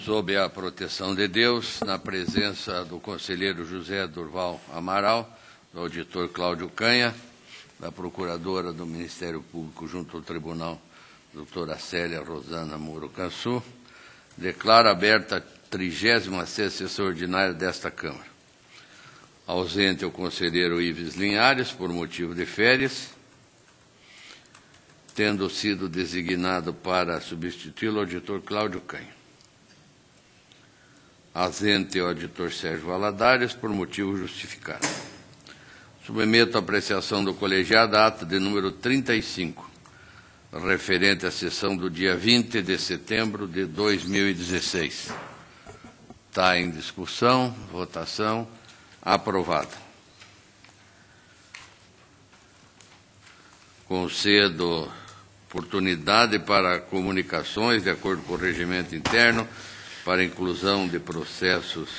Sob a proteção de Deus, na presença do conselheiro José Durval Amaral, do auditor Cláudio Canha, da procuradora do Ministério Público junto ao Tribunal, doutora Célia Rosana Moro Cansu, declaro aberta a 36ª sessão ordinária desta Câmara. Ausente o conselheiro Ives Linhares, por motivo de férias, tendo sido designado para substituí-lo o auditor Cláudio Canha. Ausente o auditor Sérgio Valadares, por motivo justificado. Submeto à apreciação do colegiado a ata de número 35, referente à sessão do dia 20 de setembro de 2016. Está em discussão, votação, aprovado. Concedo oportunidade para comunicações, de acordo com o regimento interno, para inclusão de processos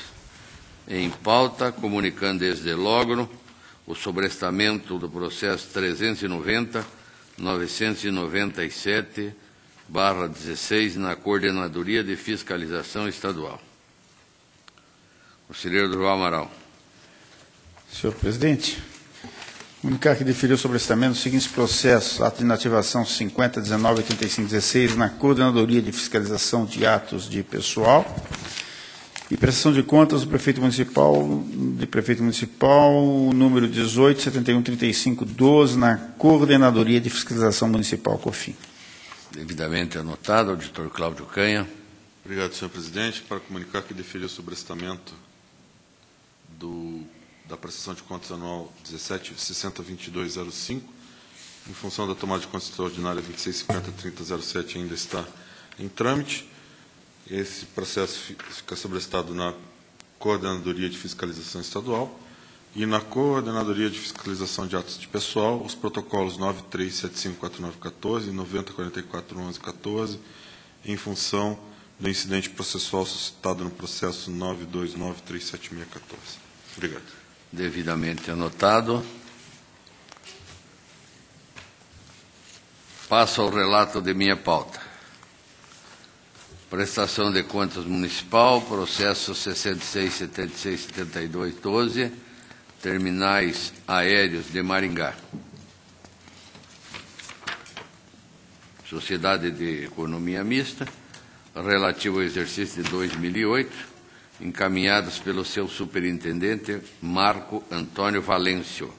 em pauta, comunicando desde logo o sobrestamento do processo 390.997/16 na Coordenadoria de Fiscalização Estadual. Conselheiro Durval Amaral. Senhor presidente, comunicar que deferiu o sobrestamento dos seguintes processos: ato de inativação 50.19.85.16 na Coordenadoria de Fiscalização de Atos de Pessoal e prestação de contas do prefeito municipal, número 18.71.35.12 na Coordenadoria de Fiscalização Municipal, COFIM. Devidamente anotado, auditor Cláudio Canha. Obrigado, senhor presidente. Para comunicar que deferiu o sobrestamento da prestação de contas anual 17.60.22.05, em função da tomada de conta extraordinária 26.50.30.07, ainda está em trâmite. Esse processo fica sobrestado na Coordenadoria de Fiscalização Estadual e na Coordenadoria de Fiscalização de Atos de Pessoal, os protocolos 93.75.49.14 e 90.44.11.14, em função do incidente processual suscitado no processo 929.376.14. Obrigado. Devidamente anotado. Passo ao relato de minha pauta. Prestação de contas municipal, processo 66.76.72.12, terminais aéreos de Maringá. Sociedade de Economia Mista, relativo ao exercício de 2008, encaminhados pelo seu superintendente Marco Antônio Valêncio.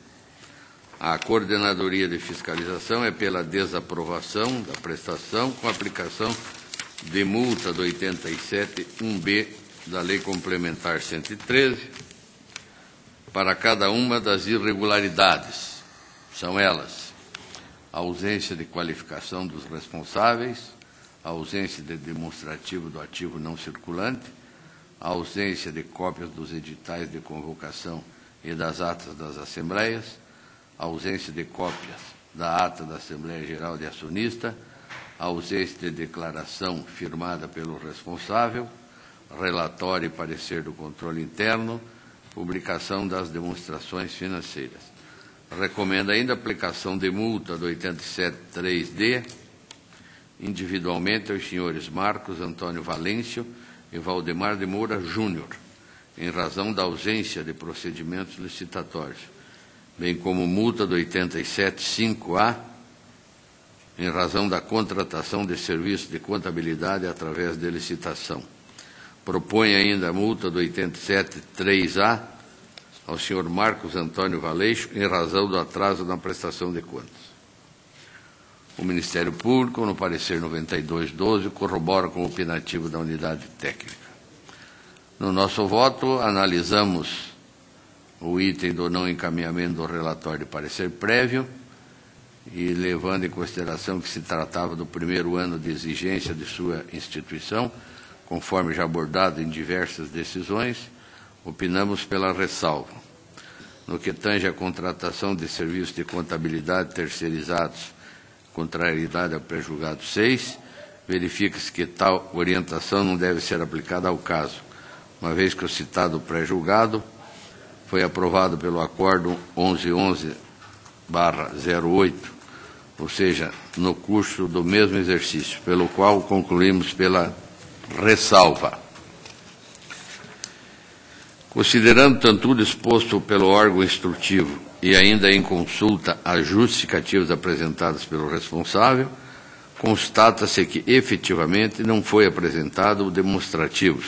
A Coordenadoria de Fiscalização é pela desaprovação da prestação com aplicação de multa do 87.1b da Lei Complementar 113 para cada uma das irregularidades. São elas: a ausência de qualificação dos responsáveis, a ausência de demonstrativo do ativo não circulante, a ausência de cópias dos editais de convocação e das atas das assembleias, a ausência de cópias da ata da Assembleia Geral de Acionista, a ausência de declaração firmada pelo responsável, relatório e parecer do controle interno, publicação das demonstrações financeiras. Recomenda ainda a aplicação de multa do 87.3d, individualmente aos senhores Marcos Antônio Valêncio e Valdemar de Moura Júnior, em razão da ausência de procedimentos licitatórios, bem como multa do 87.5a, em razão da contratação de serviço de contabilidade através de licitação. Propõe ainda a multa do 87.3a ao senhor Marcos Antônio Valeixo, em razão do atraso na prestação de contas. O Ministério Público, no parecer 92.12, corrobora com o opinativo da unidade técnica. No nosso voto, analisamos o item do não encaminhamento do relatório de parecer prévio e, levando em consideração que se tratava do primeiro ano de exigência de sua instituição, conforme já abordado em diversas decisões, opinamos pela ressalva. No que tange à contratação de serviços de contabilidade terceirizados, contrariedade ao pré-julgado 6, verifica-se que tal orientação não deve ser aplicada ao caso, uma vez que o citado pré-julgado foi aprovado pelo Acordo 1111/08, ou seja, no curso do mesmo exercício, pelo qual concluímos pela ressalva. Considerando tanto o exposto pelo órgão instrutivo e ainda em consulta as justificativas apresentadas pelo responsável, constata-se que, efetivamente, não foi apresentado demonstrativos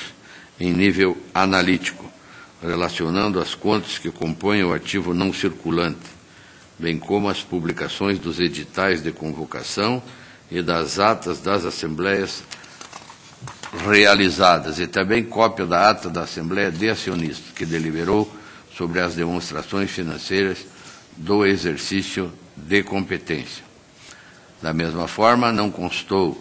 em nível analítico, relacionando as contas que compõem o ativo não circulante, bem como as publicações dos editais de convocação e das atas das assembleias realizadas, e também cópia da ata da Assembleia de Acionistas, que deliberou sobre as demonstrações financeiras do exercício de competência. Da mesma forma, não constou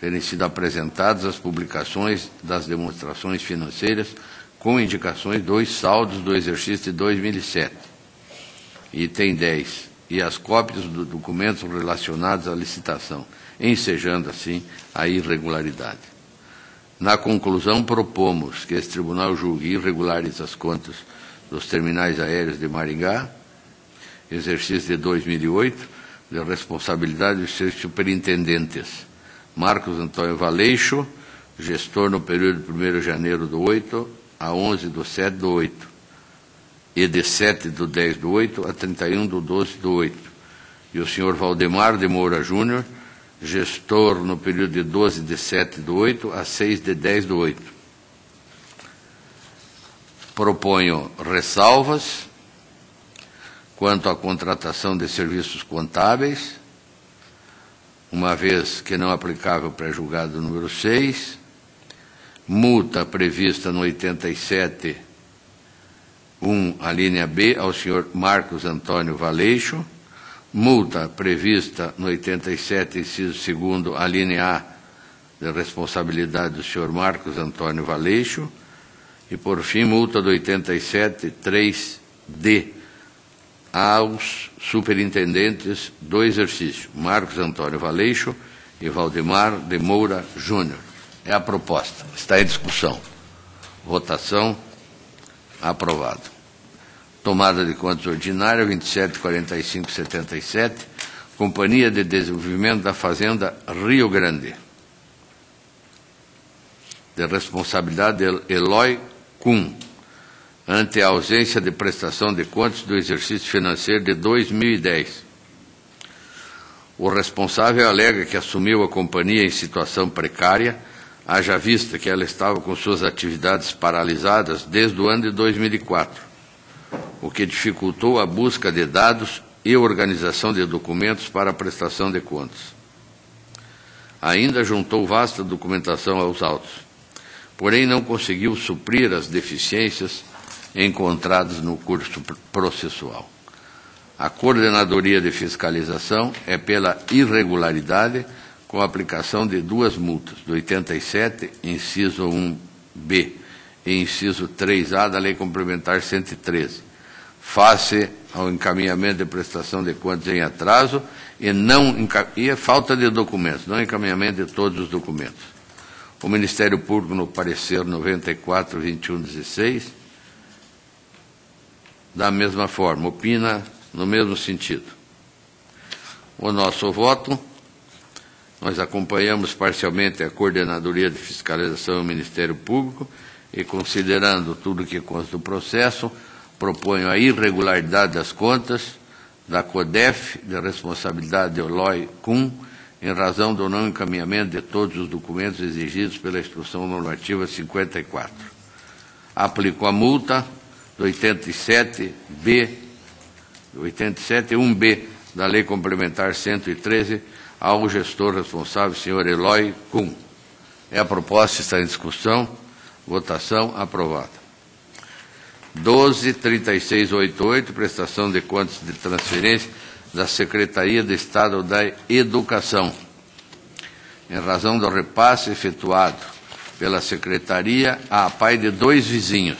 terem sido apresentadas as publicações das demonstrações financeiras com indicações dos saldos do exercício de 2007, item 10, e as cópias dos documentos relacionados à licitação, ensejando, assim, a irregularidade. Na conclusão, propomos que esse tribunal julgue irregulares as contas dos terminais aéreos de Maringá, exercício de 2008, de responsabilidade dos seus superintendentes, Marcos Antônio Valeixo, gestor no período de 1º de janeiro do 8 a 11 do 7 do 8, e de 7 do 10 do 8 a 31 do 12 do 8, e o senhor Valdemar de Moura Júnior, gestor no período de 12 de 7 do 8 a 6 de 10 do 8. Proponho ressalvas quanto à contratação de serviços contábeis, uma vez que não aplicável pré-julgado número 6, multa prevista no 87, 1, a linha B, ao senhor Marcos Antônio Valeixo, multa prevista no 87, inciso 2º, a linha A, de responsabilidade do senhor Marcos Antônio Valeixo, e, por fim, multa do 87, 3D, aos superintendentes do exercício, Marcos Antônio Valeixo e Valdemar de Moura Júnior. É a proposta. Está em discussão. Votação. Aprovado. Tomada de contas ordinária, 27.45.77, Companhia de Desenvolvimento da Fazenda Rio Grande. De responsabilidade de Eloy Kuhn, ante a ausência de prestação de contas do exercício financeiro de 2010. O responsável alega que assumiu a companhia em situação precária, haja vista que ela estava com suas atividades paralisadas desde o ano de 2004, o que dificultou a busca de dados e organização de documentos para a prestação de contas. Ainda juntou vasta documentação aos autos, porém não conseguiu suprir as deficiências encontradas no curso processual. A Coordenadoria de Fiscalização é pela irregularidade com a aplicação de 2 multas, do 87, inciso 1B, e inciso 3A da Lei Complementar 113, face ao encaminhamento de prestação de contas em atraso e a falta de documentos, não encaminhamento de todos os documentos. O Ministério Público, no parecer 94.21.16, da mesma forma, opina no mesmo sentido. O nosso voto, nós acompanhamos parcialmente a Coordenadoria de Fiscalização do Ministério Público e, considerando tudo que consta do processo, proponho a irregularidade das contas da CODEF, de responsabilidade de Eloy Kuhn, em razão do não encaminhamento de todos os documentos exigidos pela Instrução Normativa 54. Aplico a multa do 87B, 1B da Lei Complementar 113 ao gestor responsável, senhor Eloy Kuhn. É a proposta, está em discussão. Votação aprovada. 12.3688, prestação de contas de transferência da Secretaria de Estado da Educação. Em razão do repasse efetuado pela Secretaria à APAE de 2 vizinhos,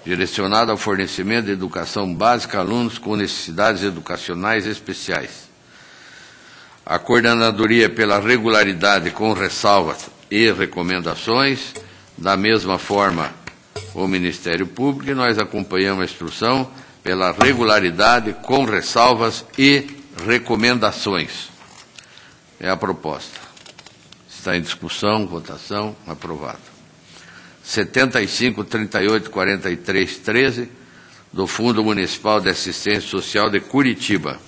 direcionado ao fornecimento de educação básica a alunos com necessidades educacionais especiais. A Coordenadoria pela regularidade com ressalvas e recomendações, da mesma forma o Ministério Público, e nós acompanhamos a instrução pela regularidade com ressalvas e recomendações. É a proposta. Está em discussão, votação, aprovado. 75384313 do Fundo Municipal de Assistência Social de Curitiba.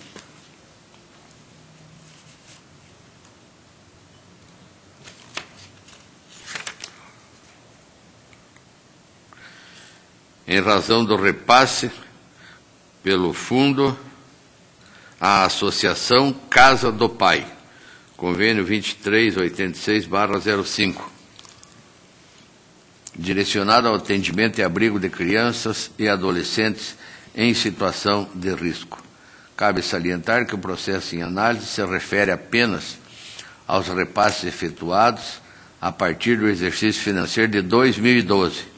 Em razão do repasse pelo fundo à Associação Casa do Pai, convênio 2386/05, direcionado ao atendimento e abrigo de crianças e adolescentes em situação de risco. Cabe salientar que o processo em análise se refere apenas aos repasses efetuados a partir do exercício financeiro de 2012,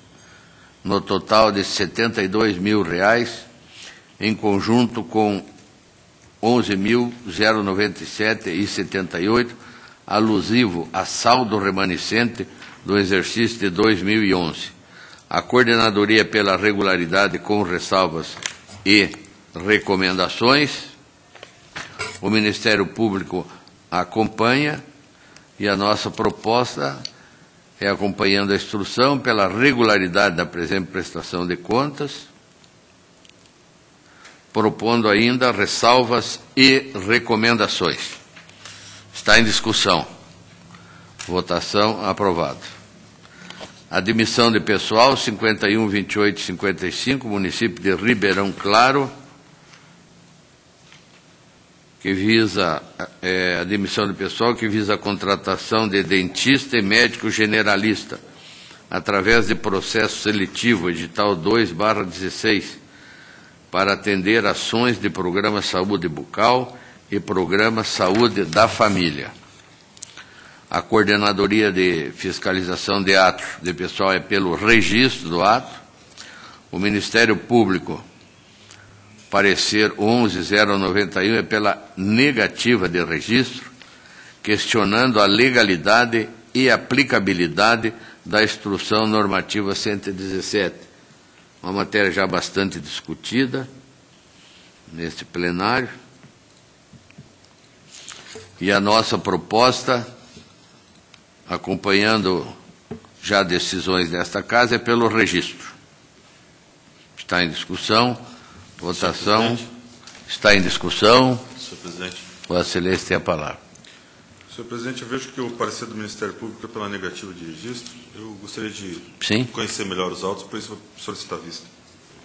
no total de R$ 72 mil, em conjunto com R$ 11.097,78, alusivo a saldo remanescente do exercício de 2011. A coordenadoria pela regularidade com ressalvas e recomendações. O Ministério Público acompanha e a nossa proposta é, acompanhando a instrução, pela regularidade da presente prestação de contas, propondo ainda ressalvas e recomendações. Está em discussão. Votação aprovado. Admissão de pessoal 512855, município de Ribeirão Claro, que visa admissão de pessoal que visa a contratação de dentista e médico generalista, através de processo seletivo, edital 2/16, para atender ações de programa Saúde Bucal e programa Saúde da Família. A coordenadoria de fiscalização de atos de pessoal é pelo registro do ato. O Ministério Público, parecer 11.091, é pela negativa de registro, questionando a legalidade e aplicabilidade da Instrução Normativa 117. Uma matéria já bastante discutida neste plenário. E a nossa proposta, acompanhando já decisões desta Casa, é pelo registro. Está em discussão. Votação. Está em discussão. Senhor presidente. Vossa Excelência tem a palavra. Senhor presidente, eu vejo que o parecer do Ministério Público é pela negativa de registro. Eu gostaria de conhecer melhor os autos, por isso vou solicitar a vista.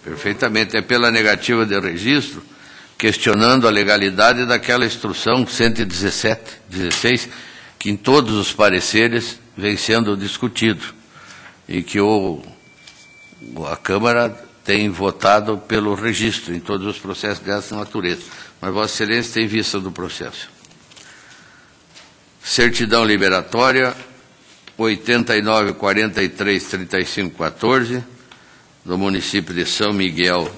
Perfeitamente. É pela negativa de registro, questionando a legalidade daquela instrução 117/16, que em todos os pareceres vem sendo discutido e que a Câmara tem votado pelo registro em todos os processos dessa natureza. Mas Vossa Excelência tem vista do processo. Certidão liberatória 89.43.35.14 do município de São Miguel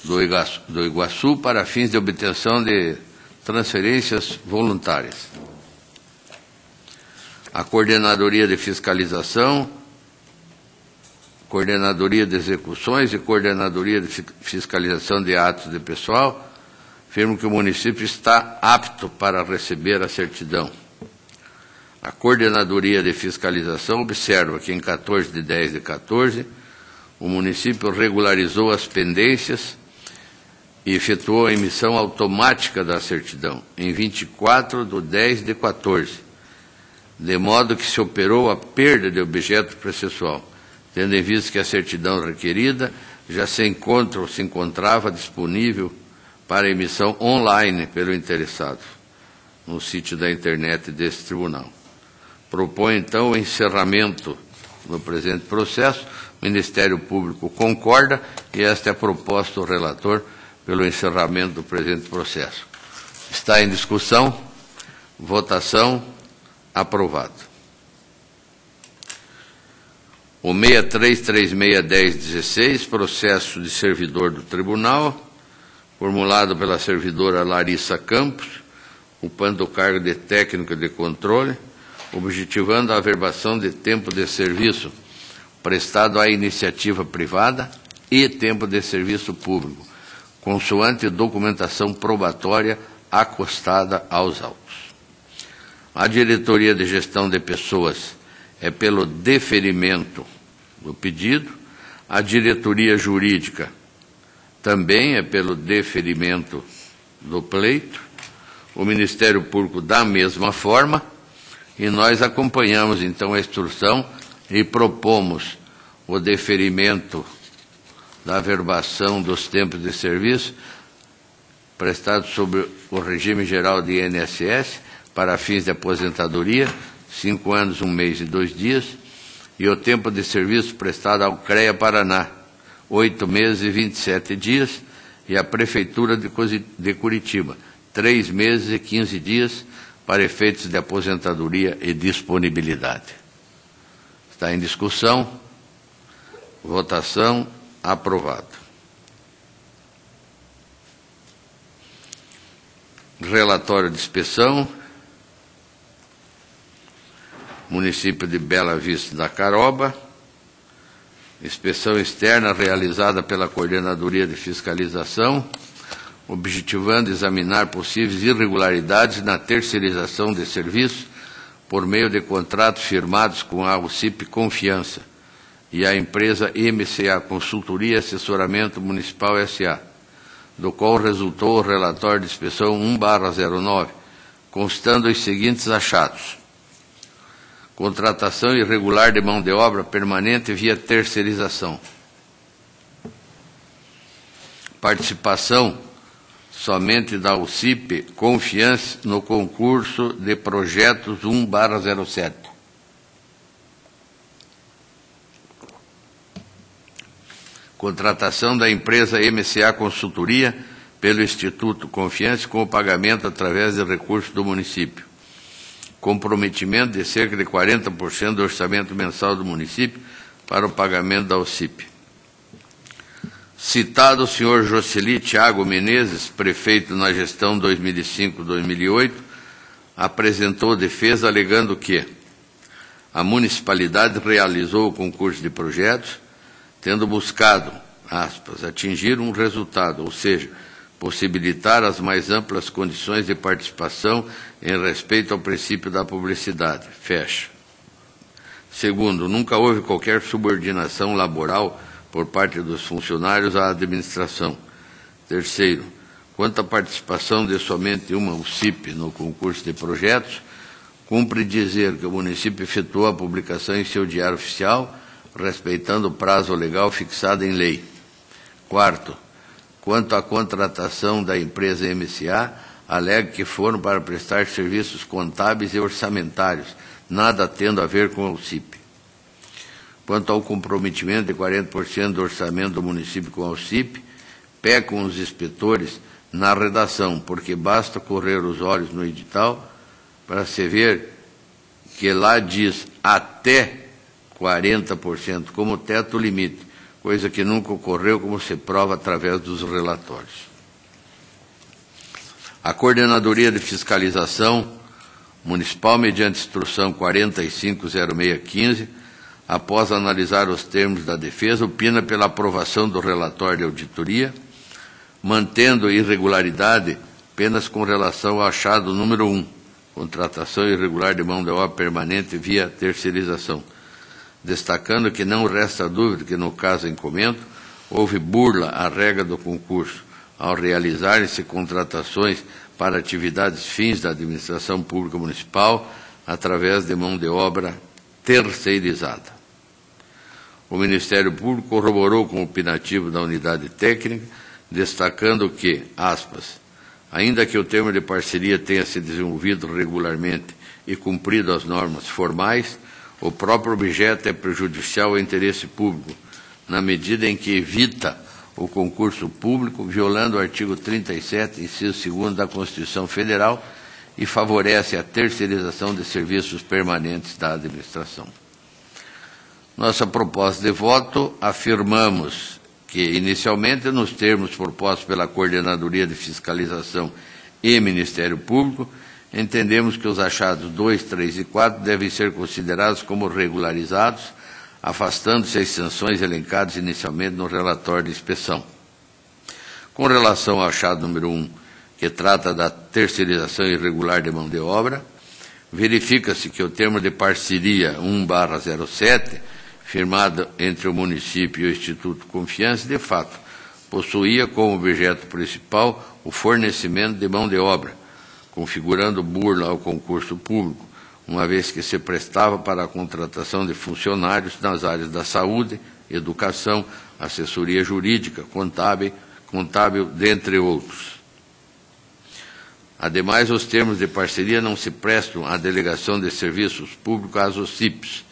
do Iguaçu para fins de obtenção de transferências voluntárias. A Coordenadoria de Fiscalização, Coordenadoria de Execuções e Coordenadoria de Fiscalização de Atos de Pessoal afirmam que o município está apto para receber a certidão. A Coordenadoria de Fiscalização observa que em 14/10/14 o município regularizou as pendências e efetuou a emissão automática da certidão em 24/10/14, de modo que se operou a perda de objeto processual, tendo em vista que a certidão requerida já se encontrava disponível para emissão online pelo interessado, no sítio da internet desse tribunal. Propõe, então, o encerramento do presente processo. O Ministério Público concorda e esta é a proposta do relator pelo encerramento do presente processo. Está em discussão. Votação. Aprovado. O 63361016, processo de servidor do tribunal, formulado pela servidora Larissa Campos, ocupando o cargo de técnica de controle, objetivando a averbação de tempo de serviço prestado à iniciativa privada e tempo de serviço público, consoante documentação probatória acostada aos autos. A Diretoria de Gestão de Pessoas é pelo deferimento do pedido. A diretoria jurídica também é pelo deferimento do pleito. O Ministério Público da mesma forma, e nós acompanhamos então a instrução e propomos o deferimento da averbação dos tempos de serviço prestados sob o regime geral de INSS para fins de aposentadoria, 5 anos, 1 mês e 2 dias, e o tempo de serviço prestado ao CREA Paraná, 8 meses e 27 dias, e à Prefeitura de Curitiba, 3 meses e 15 dias, para efeitos de aposentadoria e disponibilidade. Está em discussão, votação, aprovado. Relatório de inspeção, município de Bela Vista da Caroba, inspeção externa realizada pela Coordenadoria de Fiscalização, objetivando examinar possíveis irregularidades na terceirização de serviços por meio de contratos firmados com a UCIP Confiança e a empresa MCA Consultoria e Assessoramento Municipal S.A., do qual resultou o relatório de inspeção 1/09, constando os seguintes achados: contratação irregular de mão de obra permanente via terceirização, participação somente da UCIP Confiança no concurso de projetos 1/07, contratação da empresa MCA Consultoria pelo Instituto Confiança com o pagamento através de recursos do município, comprometimento de cerca de 40% do orçamento mensal do município para o pagamento da UCIP. Citado o senhor Jocely Thiago Menezes, prefeito na gestão 2005-2008, apresentou defesa alegando que a municipalidade realizou o concurso de projetos, tendo buscado, aspas, atingir um resultado, ou seja, possibilitar as mais amplas condições de participação em respeito ao princípio da publicidade, fecha. Segundo, nunca houve qualquer subordinação laboral por parte dos funcionários à administração. Terceiro, quanto à participação de somente uma UCIP no concurso de projetos, cumpre dizer que o município efetuou a publicação em seu diário oficial, respeitando o prazo legal fixado em lei. Quarto, quanto à contratação da empresa MCA, alega que foram para prestar serviços contábeis e orçamentários, nada tendo a ver com a UCIP. Quanto ao comprometimento de 40% do orçamento do município com a UCIP, pecam os inspetores na redação, porque basta correr os olhos no edital para se ver que lá diz até 40% como teto limite, coisa que nunca ocorreu, como se prova através dos relatórios. A Coordenadoria de Fiscalização Municipal, mediante instrução 450615, após analisar os termos da defesa, opina pela aprovação do relatório de auditoria, mantendo irregularidade apenas com relação ao achado número 1, contratação irregular de mão de obra permanente via terceirização, destacando que não resta dúvida que, no caso em comento, houve burla à regra do concurso, ao realizarem-se contratações para atividades fins da administração pública municipal através de mão de obra terceirizada. O Ministério Público corroborou com o opinativo da unidade técnica, destacando que, aspas, ainda que o termo de parceria tenha se desenvolvido regularmente e cumprido as normas formais, o próprio objeto é prejudicial ao interesse público, na medida em que evita o concurso público, violando o artigo 37, inciso 2º da Constituição Federal, e favorece a terceirização de serviços permanentes da administração. Nossa proposta de voto, afirmamos que, inicialmente, nos termos propostos pela Coordenadoria de Fiscalização e Ministério Público, entendemos que os achados 2, 3 e 4 devem ser considerados como regularizados, afastando-se as sanções elencadas inicialmente no relatório de inspeção. Com relação ao achado número 1, que trata da terceirização irregular de mão de obra, verifica-se que o termo de parceria 1/07 firmada entre o município e o Instituto Confiança, de fato, possuía como objeto principal o fornecimento de mão de obra, configurando burla ao concurso público, uma vez que se prestava para a contratação de funcionários nas áreas da saúde, educação, assessoria jurídica, contábil, dentre outros. Ademais, os termos de parceria não se prestam à delegação de serviços públicos às OCIPs,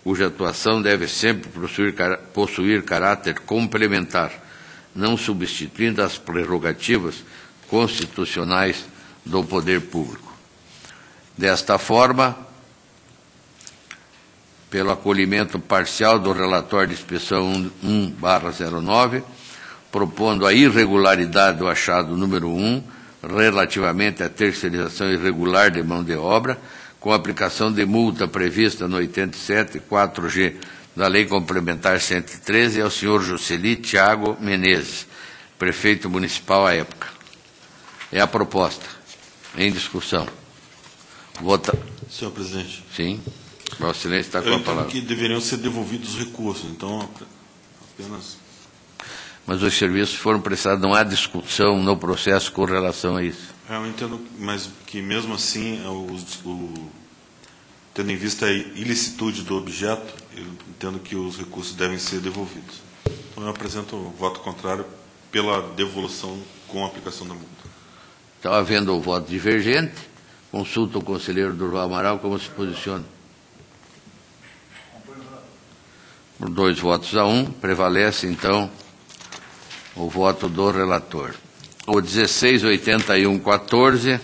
cuja atuação deve sempre possuir caráter complementar, não substituindo as prerrogativas constitucionais do poder público. Desta forma, pelo acolhimento parcial do relatório de inspeção 1/09, propondo a irregularidade do achado número 1, relativamente à terceirização irregular de mão de obra, com aplicação de multa prevista no 87, 4G da Lei Complementar 113, ao senhor Jocely Thiago Menezes, prefeito municipal à época. É a proposta. Em discussão. Vota. Senhor presidente. Sim. Vossa Excelência está com a palavra. Que deveriam ser devolvidos os recursos, então apenas... Mas os serviços foram prestados, não há discussão no processo com relação a isso. Eu entendo, mas que mesmo assim, tendo em vista a ilicitude do objeto, eu entendo que os recursos devem ser devolvidos. Então eu apresento o voto contrário pela devolução com a aplicação da multa. Então, havendo o voto divergente, consulta o conselheiro Durval Amaral como se posiciona. Por 2 votos a 1, prevalece, então, o voto do relator. O 1681-14,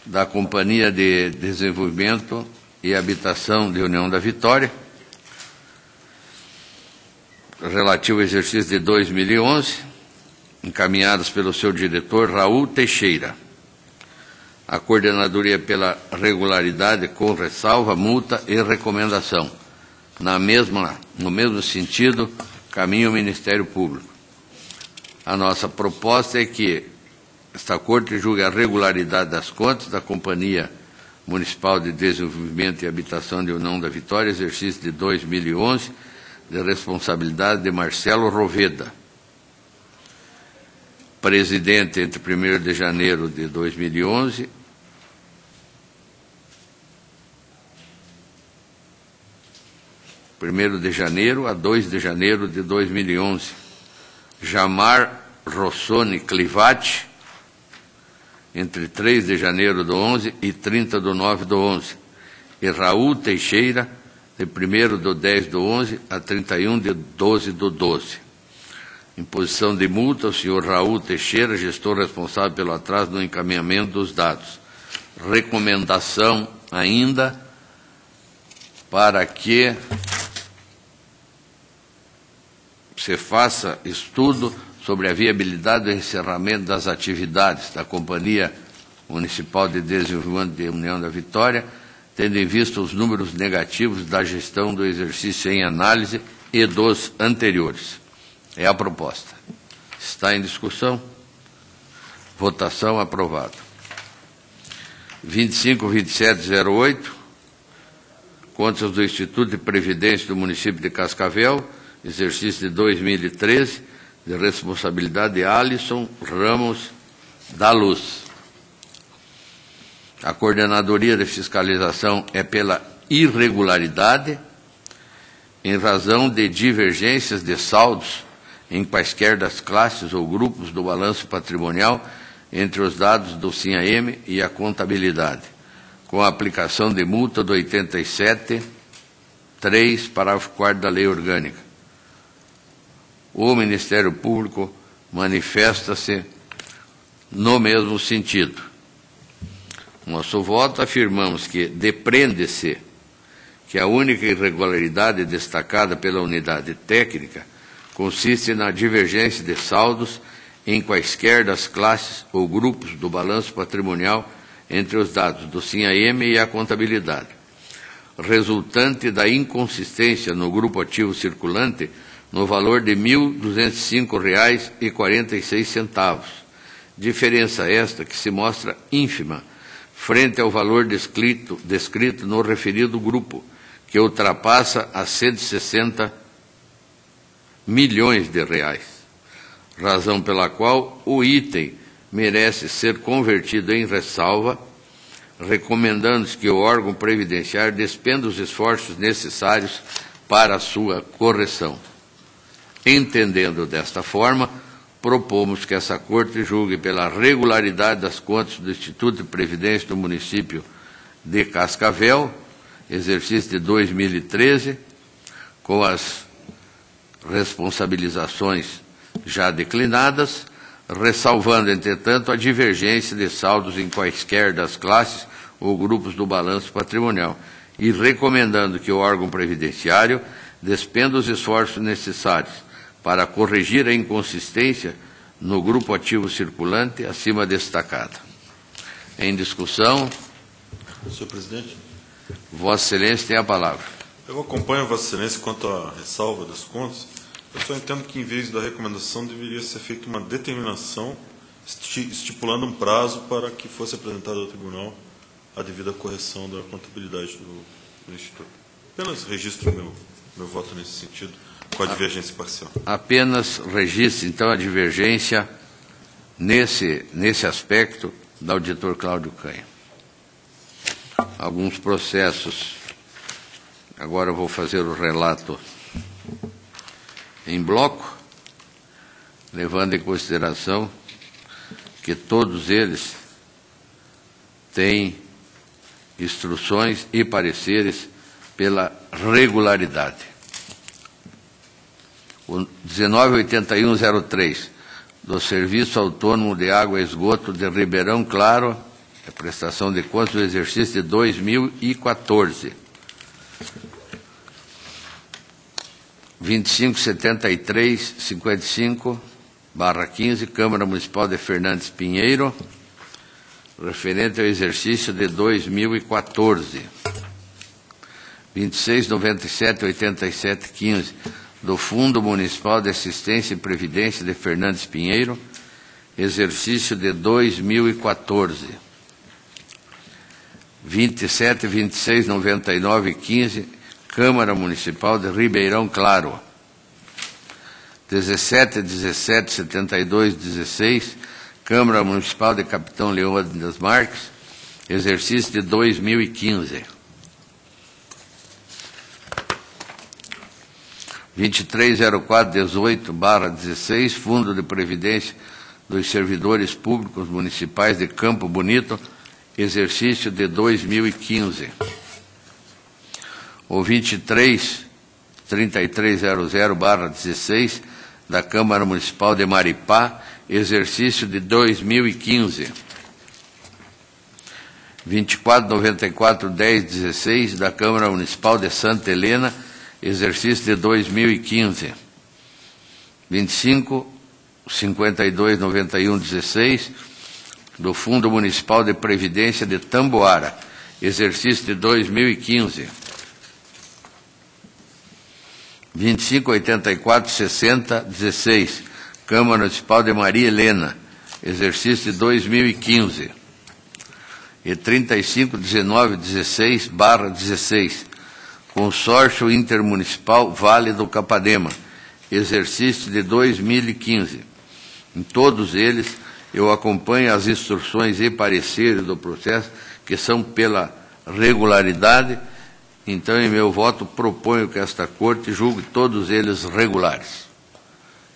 da Companhia de Desenvolvimento e Habitação de União da Vitória, relativo ao exercício de 2011, encaminhados pelo seu diretor, Raul Teixeira. A coordenadoria pela regularidade com ressalva, multa e recomendação. No mesmo sentido, caminha o Ministério Público. A nossa proposta é que esta Corte julgue a regularidade das contas da Companhia Municipal de Desenvolvimento e Habitação de União da Vitória, exercício de 2011, de responsabilidade de Marcelo Roveda, presidente entre 1º de janeiro de 2011 1º de janeiro a 2 de janeiro de 2011, Jamar Rossoni Clivati, entre 3 de janeiro do 11 e 30 de 9 do 11, e Raul Teixeira, de 1º do 10 do 11 a 31 de 12 do 12. Imposição de multa ao senhor Raul Teixeira, gestor responsável pelo atraso no encaminhamento dos dados. Recomendação ainda para que se faça estudo sobre a viabilidade do encerramento das atividades da Companhia Municipal de Desenvolvimento de União da Vitória, tendo em vista os números negativos da gestão do exercício em análise e dos anteriores. É a proposta. Está em discussão? Votação aprovado. 25.2708, contas do Instituto de Previdência do município de Cascavel, exercício de 2013, de responsabilidade de Alisson Ramos da Luz. A coordenadoria de fiscalização é pela irregularidade, em razão de divergências de saldos em quaisquer das classes ou grupos do balanço patrimonial entre os dados do SINAM e a contabilidade, com a aplicação de multa do 87.3, parágrafo 4º da Lei Orgânica. O Ministério Público manifesta-se no mesmo sentido. Nosso voto afirmamos que depreende-se que a única irregularidade destacada pela unidade técnica consiste na divergência de saldos em quaisquer das classes ou grupos do balanço patrimonial entre os dados do SINAM e a contabilidade, resultante da inconsistência no grupo ativo circulante no valor de R$ 1.205,46, diferença esta que se mostra ínfima frente ao valor descrito no referido grupo, que ultrapassa a 160 milhões de reais, razão pela qual o item merece ser convertido em ressalva, recomendando-se que o órgão previdenciário despenda os esforços necessários para a sua correção. Entendendo desta forma, propomos que essa Corte julgue pela regularidade das contas do Instituto de Previdência do município de Cascavel, exercício de 2013, com as responsabilizações já declinadas, ressalvando, entretanto, a divergência de saldos em quaisquer das classes ou grupos do balanço patrimonial, e recomendando que o órgão previdenciário despenda os esforços necessários para corrigir a inconsistência no grupo ativo circulante acima destacado. Em discussão. Senhor presidente. Vossa Excelência tem a palavra. Eu acompanho Vossa Excelência quanto à ressalva das contas. Eu só entendo que, em vez da recomendação, deveria ser feita uma determinação estipulando um prazo para que fosse apresentada ao tribunal a devida correção da contabilidade do Instituto. Apenas registro meu voto nesse sentido, com a divergência parcial. Apenas registre, então, a divergência nesse aspecto do auditor Cláudio Canha. Alguns processos, agora eu vou fazer o relato em bloco, levando em consideração que todos eles têm instruções e pareceres pela regularidade. O 198103, do Serviço Autônomo de Água e Esgoto de Ribeirão Claro, a prestação de contas do exercício de 2014. 2573-55/15, Câmara Municipal de Fernandes Pinheiro, referente ao exercício de 2014. 2697-87-15, do Fundo Municipal de Assistência e Previdência de Fernandes Pinheiro, exercício de 2014. 2726-99-15, Câmara Municipal de Ribeirão Claro. 1717-72-16, Câmara Municipal de Capitão Leônidas Marques, exercício de 2015. 2304-18/16, Fundo de Previdência dos Servidores Públicos Municipais de Campo Bonito, exercício de 2015. O 233300/16, da Câmara Municipal de Maripá, exercício de 2015. 2494-1016, da Câmara Municipal de Santa Helena, exercício de 2015. 255291-16, do Fundo Municipal de Previdência de Tamboara, exercício de 2015. 2584-60-16, Câmara Municipal de Maria Helena, exercício de 2015. E 3519-16/16, Consórcio Intermunicipal Vale do Capadema, exercício de 2015. Em todos eles, eu acompanho as instruções e pareceres do processo, que são pela regularidade. Então, em meu voto, proponho que esta Corte julgue todos eles regulares.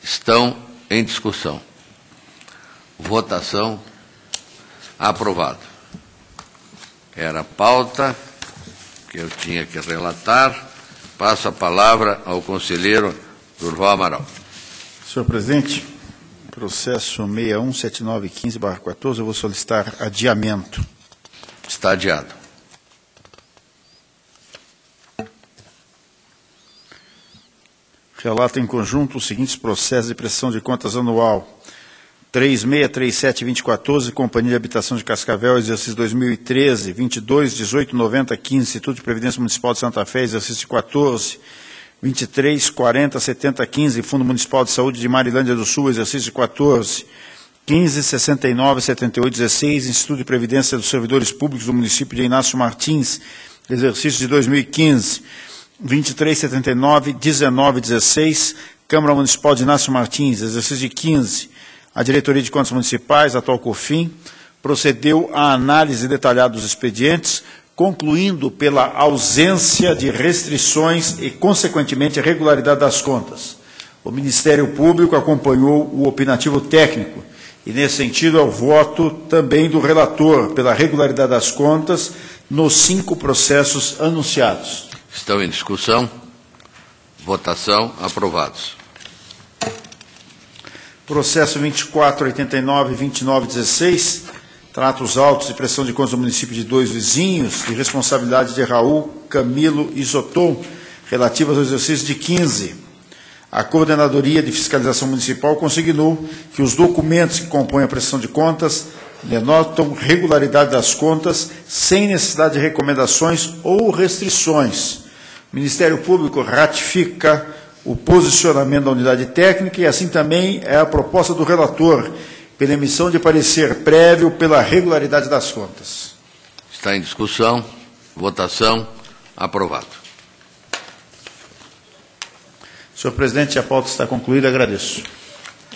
Estão em discussão. Votação. Aprovado. Era a pauta que eu tinha que relatar. Passo a palavra ao conselheiro Durval Amaral. Senhor presidente, processo 617915/14, eu vou solicitar adiamento. Está adiado. Relato em conjunto os seguintes processos de prestação de contas anual. 3637-2014, Companhia de Habitação de Cascavel, exercício 2013, 221890-15, Instituto de Previdência Municipal de Santa Fé, exercício 14, 2340-70-15, Fundo Municipal de Saúde de Marilândia do Sul, exercício 14, 1569-78-16, Instituto de Previdência dos Servidores Públicos do município de Inácio Martins, exercício de 2015, 2379, 1916, Câmara Municipal de Inácio Martins, exercício de 15, a Diretoria de Contas Municipais, atual COFIN, procedeu à análise detalhada dos expedientes, concluindo pela ausência de restrições e, consequentemente, a regularidade das contas. O Ministério Público acompanhou o opinativo técnico e, nesse sentido, é o voto também do relator pela regularidade das contas nos 5 processos anunciados. Estão em discussão. Votação. Aprovados. Processo 2489 e 2916, trata os autos de prestação de contas do município de 2 vizinhos, de responsabilidade de Raul, Camilo e Zoton, relativas ao exercício de 15. A Coordenadoria de Fiscalização Municipal consignou que os documentos que compõem a prestação de contas denotam regularidade das contas sem necessidade de recomendações ou restrições. O Ministério Público ratifica o posicionamento da unidade técnica e assim também é a proposta do relator pela emissão de parecer prévio pela regularidade das contas. Está em discussão. Votação. Aprovado. Senhor presidente, a pauta está concluída. Agradeço.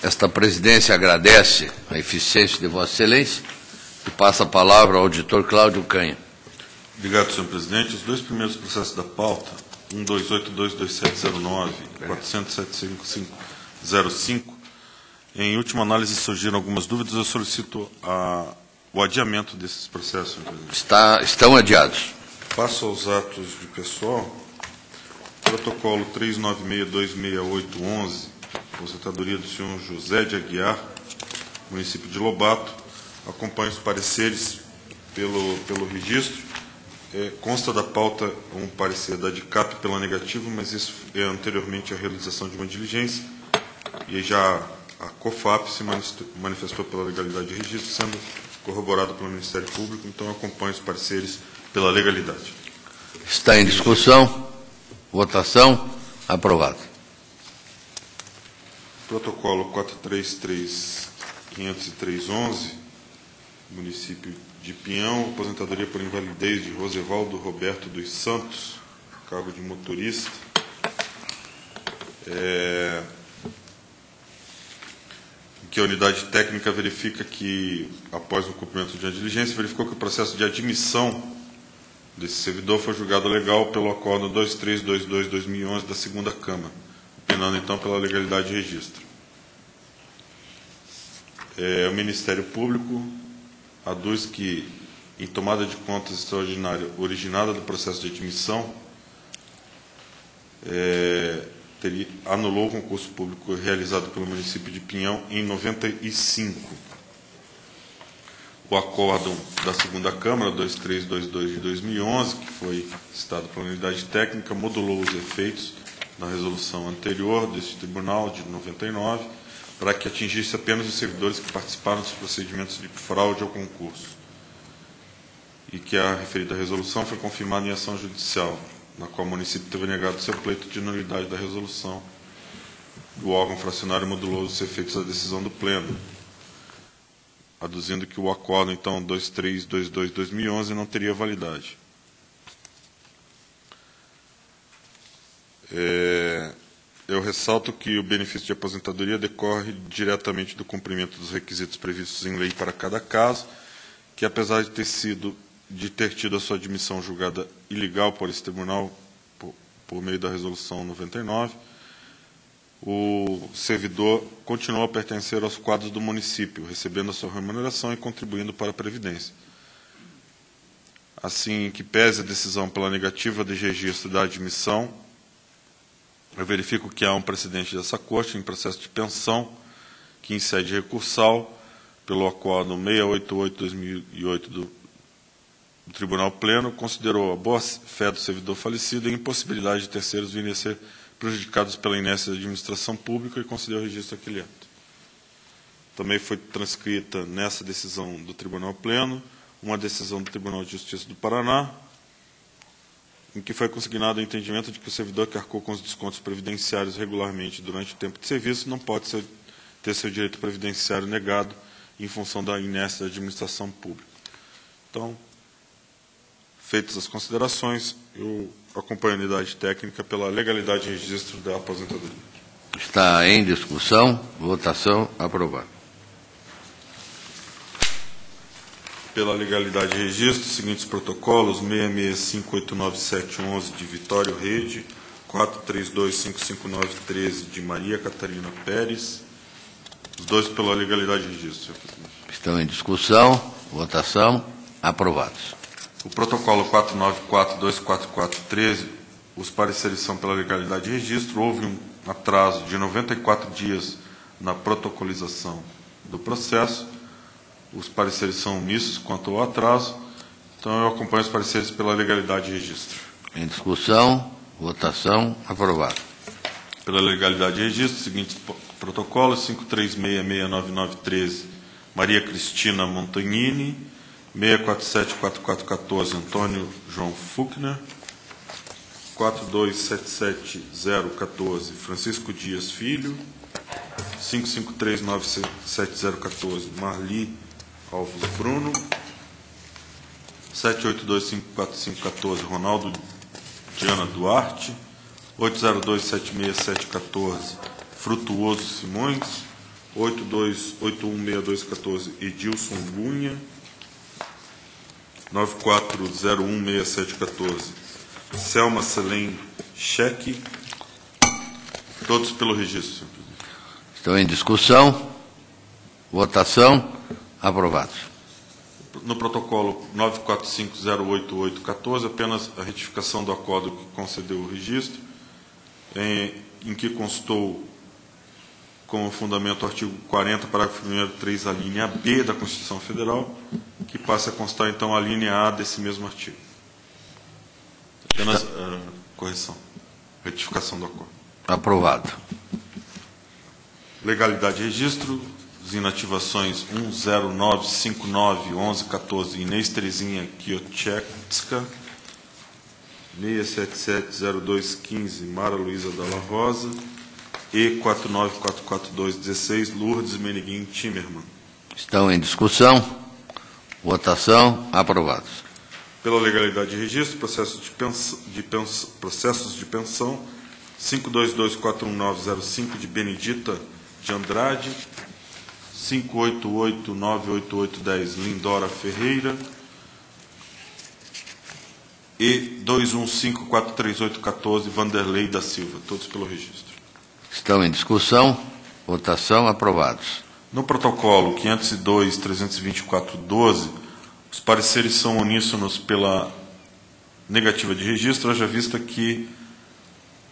Esta presidência agradece a eficiência de Vossa Excelência e passa a palavra ao auditor Cláudio Canha. Obrigado, senhor presidente. Os 2 primeiros processos da pauta, 12822709 e 4075505, em última análise surgiram algumas dúvidas. Eu solicito o adiamento desses processos, senhor presidente. Estão adiados. Passo aos atos de pessoal. Protocolo 396-26811, aposentadoria do senhor José de Aguiar, município de Lobato. Acompanho os pareceres pelo registro. Consta da pauta um parecer da DICAP pela negativa, mas isso é anteriormente à realização de uma diligência, e já a COFAP se manifestou pela legalidade de registro, sendo corroborado pelo Ministério Público, então eu acompanho os pareceres pela legalidade. Está em discussão. Votação. Aprovado. Protocolo 433-503-11, município de Pinhão, aposentadoria por invalidez de Rosevaldo Roberto dos Santos, cargo de motorista. Que a unidade técnica verifica que, após o cumprimento de uma diligência, verificou que o processo de admissão desse servidor foi julgado legal pelo Acordo 2322-2011 da 2ª Câmara, opinando, então, pela legalidade de registro. O Ministério Público aduz que, em tomada de contas extraordinária originada do processo de admissão, anulou o concurso público realizado pelo município de Pinhão em 95. O acórdão da 2ª Câmara, 2322 de 2011, que foi citado pela unidade técnica, modulou os efeitos na resolução anterior deste tribunal, de 99, para que atingisse apenas os servidores que participaram dos procedimentos de fraude ao concurso, e que a referida resolução foi confirmada em ação judicial, na qual o município teve negado seu pleito de nulidade da resolução. O órgão fracionário modulou os efeitos da decisão do Pleno, aduzindo que o acórdão, então, 2322-2011 não teria validade. Eu ressalto que o benefício de aposentadoria decorre diretamente do cumprimento dos requisitos previstos em lei para cada caso, que, apesar de ter tido a sua admissão julgada ilegal por esse tribunal, por meio da resolução 99, o servidor continuou a pertencer aos quadros do município, recebendo a sua remuneração e contribuindo para a Previdência. Assim, que pese a decisão pela negativa de registro da admissão, eu verifico que há um precedente dessa Corte em processo de pensão, que, em sede recursal, pelo Acórdão 688-2008 do Tribunal Pleno, considerou a boa-fé do servidor falecido e a impossibilidade de terceiros virem a ser prejudicados pela inércia da administração pública e concedeu o registro àquele ato. Também foi transcrita nessa decisão do Tribunal Pleno uma decisão do Tribunal de Justiça do Paraná, em que foi consignado o entendimento de que o servidor que arcou com os descontos previdenciários regularmente durante o tempo de serviço não pode ter seu direito previdenciário negado em função da inércia da administração pública. Então, Feitas as considerações, eu acompanho a unidade técnica pela legalidade de registro da aposentadoria. Está em discussão. Votação. Aprovado. Pela legalidade de registro, seguintes protocolos: 66589711 de Vitório Rede, 43255913 de Maria Catarina Pérez. Os dois pela legalidade de registro, senhor presidente. Estão em discussão. Votação. Aprovados. O protocolo 49424413, os pareceres são pela legalidade de registro. Houve um atraso de 94 dias na protocolização do processo. Os pareceres são omissos quanto ao atraso. Então, eu acompanho os pareceres pela legalidade de registro. Em discussão. Votação. Aprovado. Pela legalidade de registro, seguintes protocolos: 53669913, Maria Cristina Montagnini, 6474414, Antônio João Fuchner, 4277014, Francisco Dias Filho, 55397014, Marli Alves Bruno, 782545514, Ronaldo Diana Duarte, 802767714, Frutuoso Simões, 82816214, Edilson Cunha, 94016714, Selma Selem Cheque, todos pelo registro, senhor presidente. Estão em discussão. Votação. Aprovados. No protocolo 945088814, apenas a retificação do acordo que concedeu o registro, em que constou como fundamento o artigo 40, parágrafo 1º, 3, a linha B da Constituição Federal, que passa a constar, então, a linha A desse mesmo artigo. Apenas correção, retificação do acordo. Aprovado. Legalidade de registro, as inativações 109591114, Inês Terezinha Kiotchevska, 6770215, Mara Luísa Dalla Rosa, e 4944216, Lourdes Meneguin Timerman. Estão em discussão. Votação. Aprovados. Pela legalidade de registro, processos de pensão 522410905 de Benedita de Andrade, 588988810 Lindora Ferreira e 21543814 Vanderlei da Silva, todos pelo registro. Estão em discussão. Votação. Aprovados. No protocolo 502.324.12, os pareceres são uníssonos pela negativa de registro, haja vista que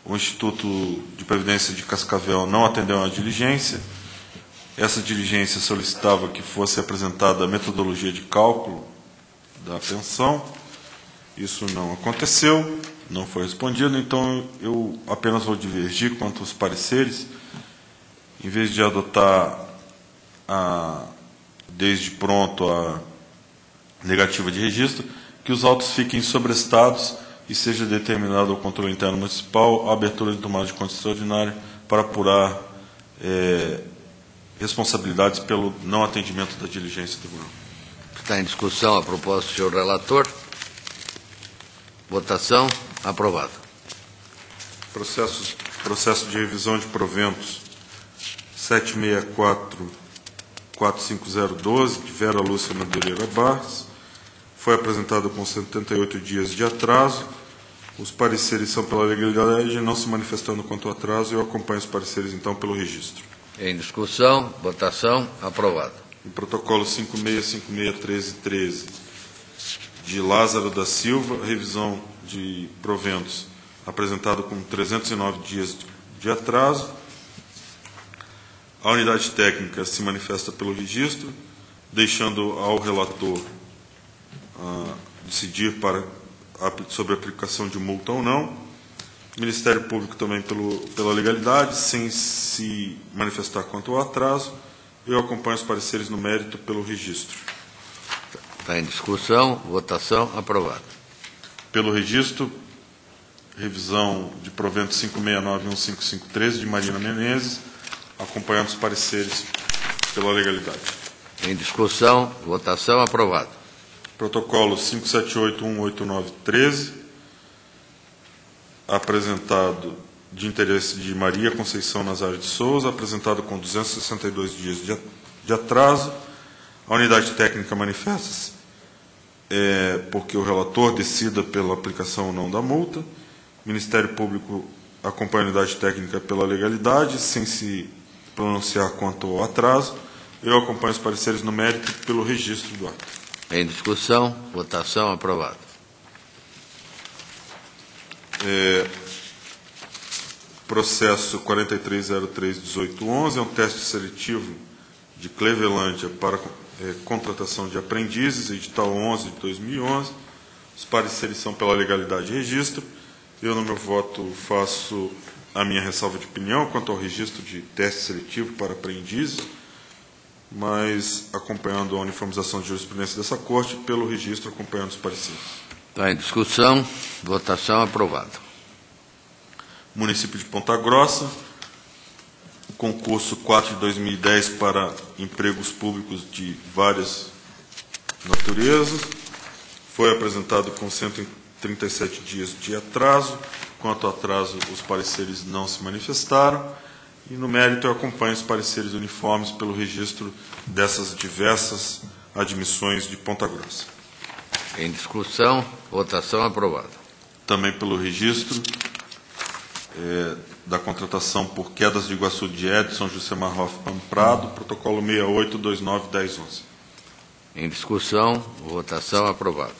o Instituto de Previdência de Cascavel não atendeu à diligência. Essa diligência solicitava que fosse apresentada a metodologia de cálculo da pensão. Isso não aconteceu, não foi respondido, então eu apenas vou divergir quanto aos pareceres, em vez de adotar desde pronto a negativa de registro, que os autos fiquem sobrestados e seja determinado ao controle interno municipal a abertura de tomada de conta extraordinária para apurar responsabilidades pelo não atendimento da diligência tribunal. Está em discussão a proposta do senhor relator. Votação. Aprovado. Processo de revisão de proventos 764-45012, de Vera Lúcia Madureira Barros. Foi apresentado com 78 dias de atraso. Os pareceres são pela legalidade, não se manifestando quanto ao atraso. Eu acompanho os pareceres, então, pelo registro. Em discussão. Votação. Aprovado. O protocolo 56561313, de Lázaro da Silva, revisão de proventos, apresentado com 309 dias de atraso. A unidade técnica se manifesta pelo registro, deixando ao relator decidir sobre a aplicação de multa ou não. Ministério Público também pela legalidade, sem se manifestar quanto ao atraso. Eu acompanho os pareceres no mérito pelo registro. Está em discussão. Votação. Aprovado. Pelo registro, revisão de provento 5691553 de Marina Menezes, acompanhando os pareceres pela legalidade. Em discussão. Votação. Aprovado. Protocolo 578-189-13, apresentado de interesse de Maria Conceição Nazário de Souza, apresentado com 262 dias de atraso. A unidade técnica manifesta-se porque o relator decida pela aplicação ou não da multa. O Ministério Público acompanha a unidade técnica pela legalidade, sem se pronunciar quanto ao atraso. Eu acompanho os pareceres no mérito pelo registro do ato. Em discussão, votação, aprovado. Processo 4303-1811 é um teste seletivo de Clevelândia para contratação de aprendizes, edital 11 de 2011. Os pareceres são pela legalidade e registro. Eu, no meu voto, faço a minha ressalva de opinião quanto ao registro de teste seletivo para aprendizes, mas acompanhando a uniformização de jurisprudência dessa Corte, pelo registro, acompanhando os pareceres. Está em discussão, votação, aprovado. Município de Ponta Grossa, concurso 4 de 2010 para empregos públicos de várias naturezas. Foi apresentado com 137 dias de atraso. Quanto ao atraso, os pareceres não se manifestaram. E, no mérito, eu acompanho os pareceres uniformes pelo registro dessas diversas admissões de Ponta Grossa. Em discussão, votação, aprovado. Também pelo registro da contratação por quedas de Iguaçu de Edson Jusemar Hoffmann Prado, protocolo 6829-1011. Em discussão, votação, aprovado.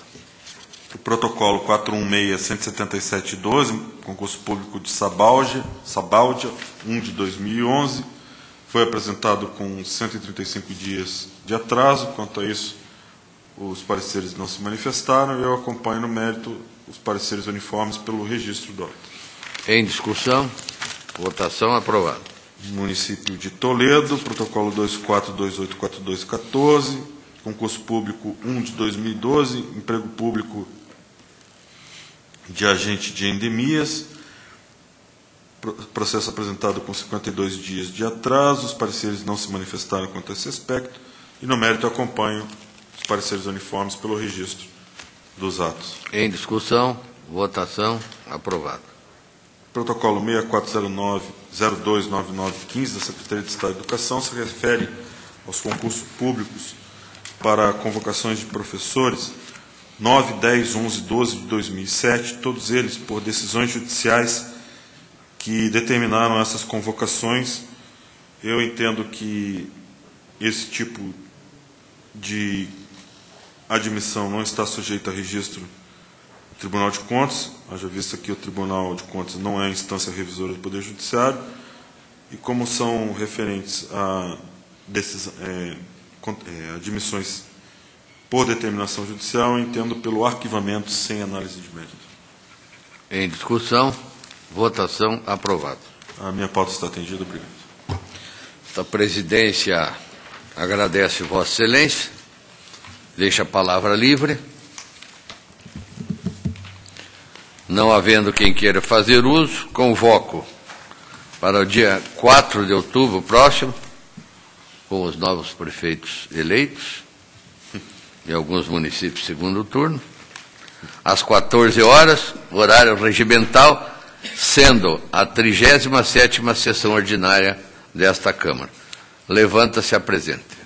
O protocolo 416-177-12, concurso público de Sabáudia, 1 de 2011, foi apresentado com 135 dias de atraso. Quanto a isso, os pareceres não se manifestaram e eu acompanho no mérito os pareceres uniformes pelo registro do ato. Em discussão, votação, aprovado. Município de Toledo, protocolo 24284214, concurso público 1 de 2012, emprego público de agente de endemias, processo apresentado com 52 dias de atraso, os pareceres não se manifestaram quanto a esse aspecto, e no mérito acompanho os pareceres uniformes pelo registro dos atos. Em discussão, votação, aprovado. Protocolo 6409-029915 da Secretaria de Estado de Educação se refere aos concursos públicos para convocações de professores 9, 10, 11, 12 de 2007, todos eles por decisões judiciais que determinaram essas convocações. Eu entendo que esse tipo de admissão não está sujeito a registro do Tribunal de Contas, haja vista que o Tribunal de Contas não é a instância revisora do Poder Judiciário, e como são referentes a admissões por determinação judicial, eu entendo pelo arquivamento sem análise de mérito. Em discussão, votação, aprovado. A minha pauta está atendida, obrigado. A presidência agradece Vossa Excelência, deixa a palavra livre. Não havendo quem queira fazer uso, convoco para o dia 4 de outubro próximo, com os novos prefeitos eleitos, em alguns municípios segundo turno, às 14 horas, horário regimental, sendo a 37ª sessão ordinária desta Câmara. Levanta-se a presente.